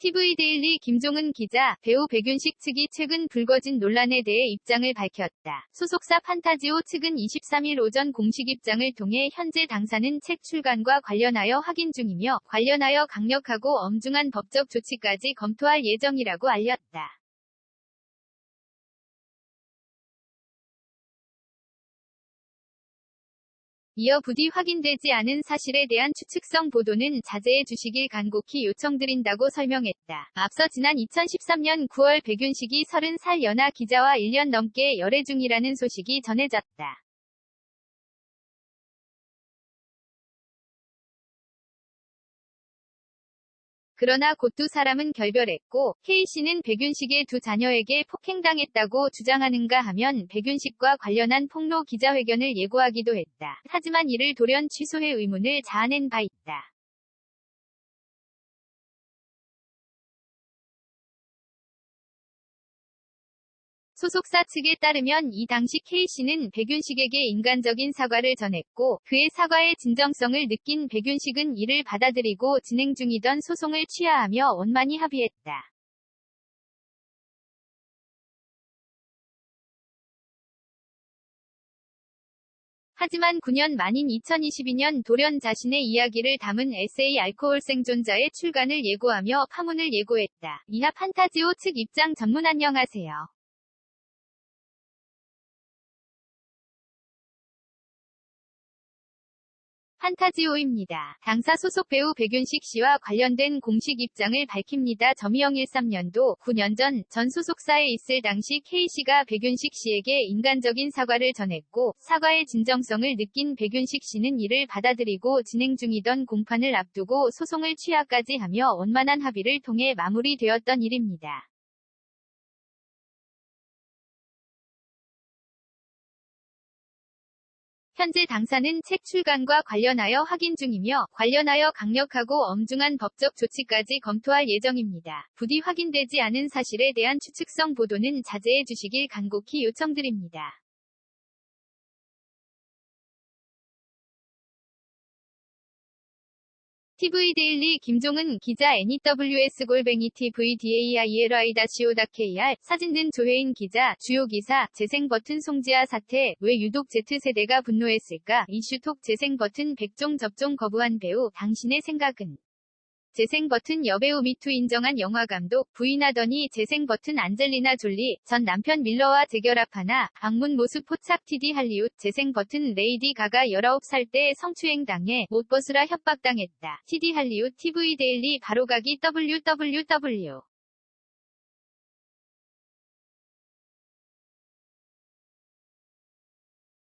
TV데일리 김종은 기자, 배우 백윤식 측이 최근 불거진 논란에 대해 입장을 밝혔다. 소속사 판타지오 측은 23일 오전 공식 입장을 통해 현재 당사는 책 출간과 관련하여 확인 중이며 관련하여 강력하고 엄중한 법적 조치까지 검토할 예정이라고 알렸다. 이어 부디 확인되지 않은 사실에 대한 추측성 보도는 자제해 주시길 간곡히 요청드린다고 설명했다. 앞서 지난 2013년 9월 백윤식이 30살 연하 기자와 1년 넘게 열애 중이라는 소식이 전해졌다. 그러나 곧 두 사람은 결별했고 K씨는 백윤식의 두 자녀에게 폭행당했다고 주장하는가 하면 백윤식과 관련한 폭로 기자회견을 예고하기도 했다. 하지만 이를 돌연 취소해 의문을 자아낸 바 있다. 소속사 측에 따르면 이 당시 K씨는 백윤식에게 인간적인 사과를 전했고 그의 사과의 진정성을 느낀 백윤식은 이를 받아들이고 진행 중이던 소송을 취하하며 원만히 합의했다. 하지만 9년 만인 2022년 돌연 자신의 이야기를 담은 에세이 알코올 생존자의 출간을 예고하며 파문을 예고했다. 이하 판타지오 측 입장 전문. 안녕하세요. 판타지오입니다. 당사 소속 배우 백윤식 씨와 관련된 공식 입장을 밝힙니다. 2013년도 9년 전 소속사에 있을 당시 K씨가 백윤식 씨에게 인간적인 사과를 전했고 사과의 진정성을 느낀 백윤식 씨는 이를 받아들이고 진행 중이던 공판을 앞두고 소송을 취하까지 하며 원만한 합의를 통해 마무리되었던 일입니다. 현재 당사는 책 출간과 관련하여 확인 중이며 관련하여 강력하고 엄중한 법적 조치까지 검토할 예정입니다. 부디 확인되지 않은 사실에 대한 추측성 보도는 자제해 주시길 간곡히 요청드립니다. TV데일리 김종은 기자 NEWS-TVDAIRI-CO.KR 사진든 조혜인 기자 주요 기사 재생 버튼 송지아 사태 왜 유독 Z세대가 분노했을까 이슈톡 재생 버튼 백종 접종 거부한 배우 당신의 생각은 재생 버튼 여배우 미투 인정한 영화감독 부인하더니 재생 버튼 안젤리나 졸리 전 남편 밀러와 재결합하나 방문 모습 포착 TD 할리우드 재생 버튼 레이디 가가 19살 때 성추행 당해 못 벗으라 협박당했다. TD 할리우드 TV데일리 바로가기 www.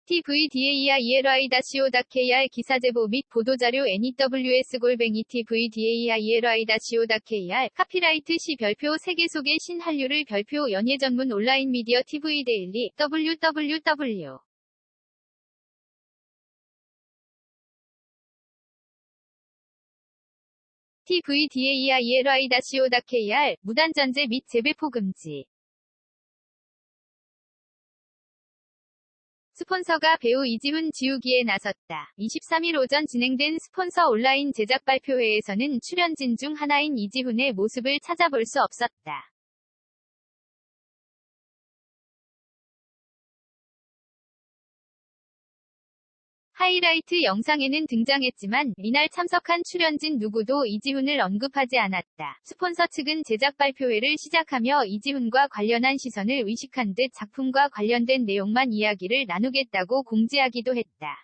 TVDAIRI-CO.KR 기사제보 및 보도자료 NEWS-TVDAIRI-CO.KR 카피라이트 시 별표 3개 속의 신한류를 별표 연예 전문 온라인 미디어 TV데일리 www. TVDAIRI-CO.KR 무단전제 및 재배포 금지 스폰서가 배우 이지훈 지우기에 나섰다. 23일 오전 진행된 스폰서 온라인 제작 발표회에서는 출연진 중 하나인 이지훈의 모습을 찾아볼 수 없었다. 하이라이트 영상에는 등장했지만 이날 참석한 출연진 누구도 이지훈을 언급하지 않았다. 스폰서 측은 제작 발표회를 시작하며 이지훈과 관련한 시선을 의식한 듯 작품과 관련된 내용만 이야기를 나누겠다고 공지하기도 했다.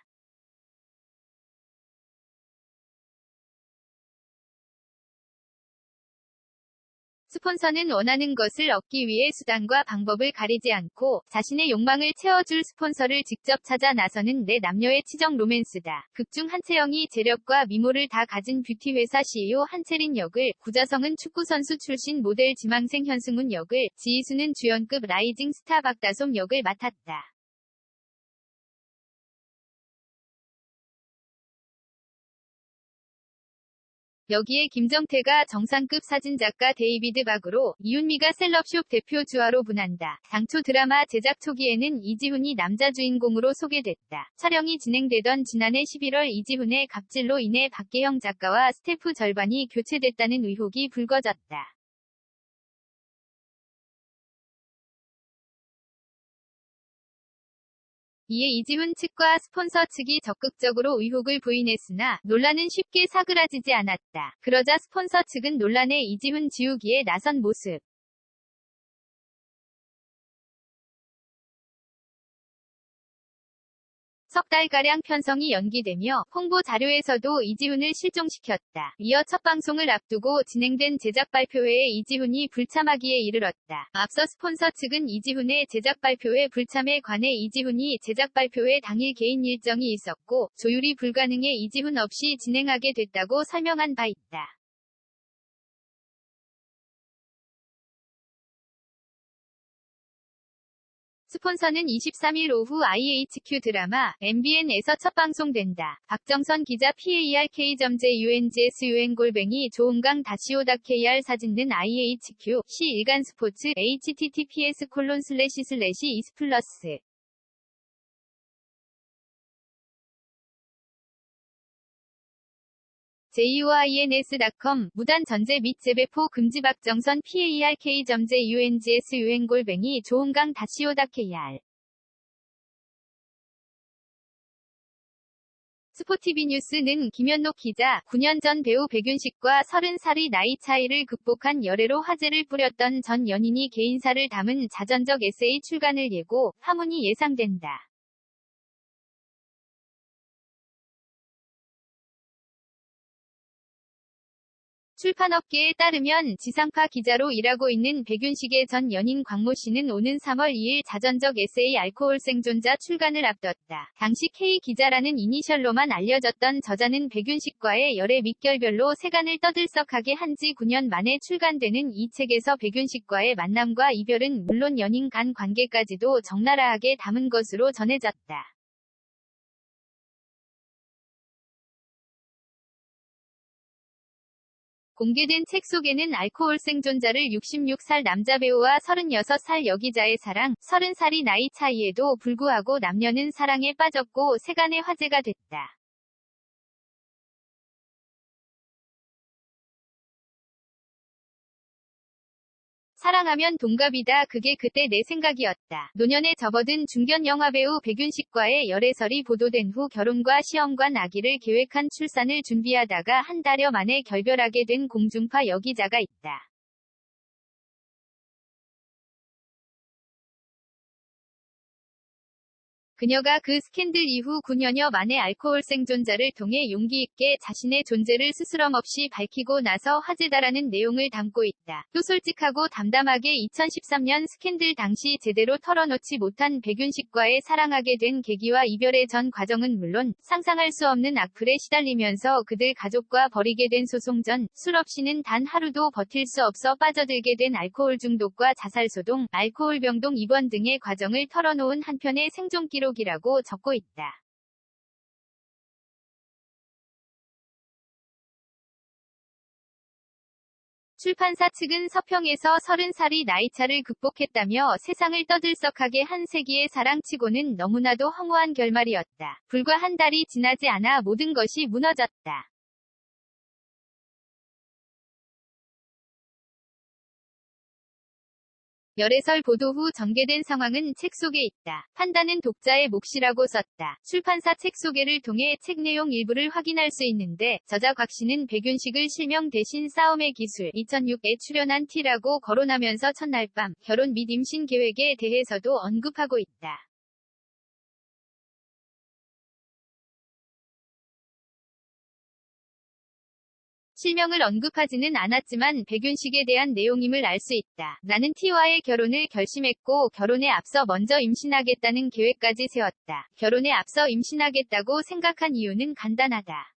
스폰서는 원하는 것을 얻기 위해 수단과 방법을 가리지 않고 자신의 욕망을 채워줄 스폰서를 직접 찾아 나서는 내 남녀의 치정 로맨스다. 극중 한채영이 재력과 미모를 다 가진 뷰티 회사 CEO 한채린 역을, 구자성은 축구선수 출신 모델 지망생 현승훈 역을, 지희수는 주연급 라이징 스타 박다솜 역을 맡았다. 여기에 김정태가 정상급 사진작가 데이비드 박으로, 이윤미가 셀럽숍 대표 주아로 분한다. 당초 드라마 제작 초기에는 이지훈이 남자 주인공으로 소개됐다. 촬영이 진행되던 지난해 11월 이지훈의 갑질로 인해 박계형 작가와 스태프 절반이 교체됐다는 의혹이 불거졌다. 이에 이지훈 측과 스폰서 측이 적극적으로 의혹을 부인했으나 논란은 쉽게 사그라지지 않았다. 그러자 스폰서 측은 논란에 이지훈 지우기에 나선 모습. 석 달가량 편성이 연기되며 홍보 자료에서도 이지훈을 실종시켰다. 이어 첫 방송을 앞두고 진행된 제작 발표회에 이지훈이 불참하기에 이르렀다. 앞서 스폰서 측은 이지훈의 제작 발표회 불참에 관해 이지훈이 제작 발표회 당일 개인 일정이 있었고 조율이 불가능해 이지훈 없이 진행하게 됐다고 설명한 바 있다. 스폰서는 23일 오후 IHQ 드라마 MBN에서 첫 방송된다. 박정선 기자 PARK.JUNGS 조은강 -OKR 사진 등 IHQ 시 일간스포츠 https://e스플러스 JOINS.com 무단 전제 및 재배포 금지 박정선 PARK.JUNGS 조은강 -OKR 스포티비뉴스는 김현록 기자, 9년 전 배우 백윤식과 30살이 나이 차이를 극복한 열애로 화제를 뿌렸던 전 연인이 개인사를 담은 자전적 에세이 출간을 예고, 파문이 예상된다. 출판업계에 따르면 지상파 기자로 일하고 있는 백윤식의 전 연인 광모 씨는 오는 3월 2일 자전적 에세이 알코올 생존자 출간을 앞뒀다. 당시 K 기자라는 이니셜로만 알려졌던 저자는 백윤식과의 열애 밑결별로 세간을 떠들썩하게 한 지 9년 만에 출간되는 이 책에서 백윤식과의 만남과 이별은 물론 연인 간 관계까지도 적나라하게 담은 것으로 전해졌다. 공개된 책 속에는 알코올 생존자를 66살 남자 배우와 36살 여기자의 사랑, 30살이 나이 차이에도 불구하고 남녀는 사랑에 빠졌고 세간의 화제가 됐다. 사랑하면 동갑이다. 그게 그때 내 생각이었다. 노년에 접어든 중견 영화배우 백윤식과의 열애설이 보도된 후 결혼과 시험관 아기를 계획한 출산을 준비하다가 한 달여 만에 결별하게 된 공중파 여기자가 있다. 그녀가 그 스캔들 이후 9년여 만에 알코올 생존자를 통해 용기 있게 자신의 존재를 스스럼 없이 밝히고 나서 화제다라는 내용을 담고 있다. 또 솔직하고 담담하게 2013년 스캔들 당시 제대로 털어놓지 못한 백윤식과의 사랑하게 된 계기와 이별의 전 과정은 물론 상상할 수 없는 악플에 시달리면서 그들 가족과 벌이게 된 소송 전 술 없이는 단 하루도 버틸 수 없어 빠져들게 된 알코올 중독과 자살소동, 알코올병동 입원 등의 과정을 털어놓은 한편의 생존기록 이라고 적고 있다. 출판사 측은 서평에서 30살이 나이차를 극복했다며 세상을 떠들썩하게 한 세기의 사랑치고는 너무나도 허무한 결말이었다. 불과 한 달이 지나지 않아 모든 것이 무너졌다. 열애설 보도 후 전개된 상황은 책 속에 있다. 판단은 독자의 몫이라고 썼다. 출판사 책 소개를 통해 책 내용 일부를 확인할 수 있는데 저자 곽 씨는 백윤식을 실명 대신 싸움의 기술 2006에 출연한 T라고 거론하면서 첫날 밤 결혼 및 임신 계획에 대해서도 언급하고 있다. 실명을 언급하지는 않았지만 백윤식에 대한 내용임을 알 수 있다. 나는 T와의 결혼을 결심했고 결혼에 앞서 먼저 임신하겠다는 계획까지 세웠다. 결혼에 앞서 임신하겠다고 생각한 이유는 간단하다.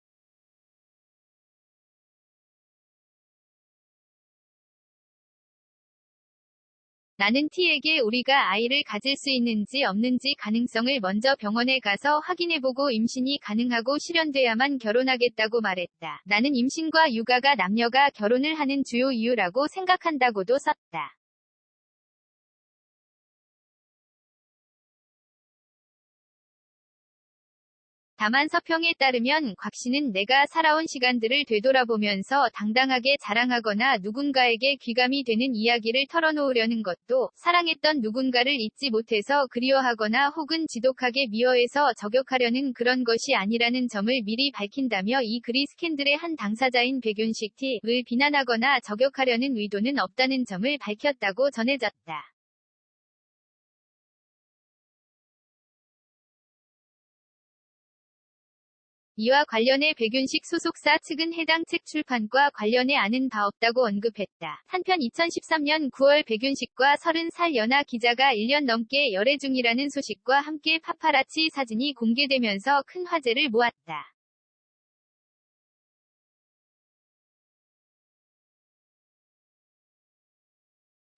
나는 T에게 우리가 아이를 가질 수 있는지 없는지 가능성을 먼저 병원에 가서 확인해보고 임신이 가능하고 실현돼야만 결혼하겠다고 말했다. 나는 임신과 육아가 남녀가 결혼을 하는 주요 이유라고 생각한다고도 썼다. 다만 서평에 따르면 곽 씨는 내가 살아온 시간들을 되돌아보면서 당당하게 자랑하거나 누군가에게 귀감이 되는 이야기를 털어놓으려는 것도 사랑했던 누군가를 잊지 못해서 그리워하거나 혹은 지독하게 미워해서 저격하려는 그런 것이 아니라는 점을 미리 밝힌다며 이 글이 스캔들의 한 당사자인 백윤식 T를 비난하거나 저격하려는 의도는 없다는 점을 밝혔다고 전해졌다. 이와 관련해 백윤식 소속사 측은 해당 책 출판과 관련해 아는 바 없다고 언급했다. 한편 2013년 9월 백윤식과 30살 연하 기자가 1년 넘게 열애 중이라는 소식과 함께 파파라치 사진이 공개되면서 큰 화제를 모았다.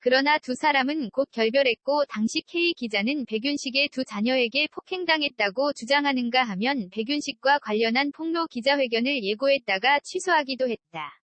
그러나 두 사람은 곧 결별했고 당시 K 기자는 백윤식의 두 자녀에게 폭행당했다고 주장하는가 하면 백윤식과 관련한 폭로 기자회견을 예고했다가 취소하기도 했다.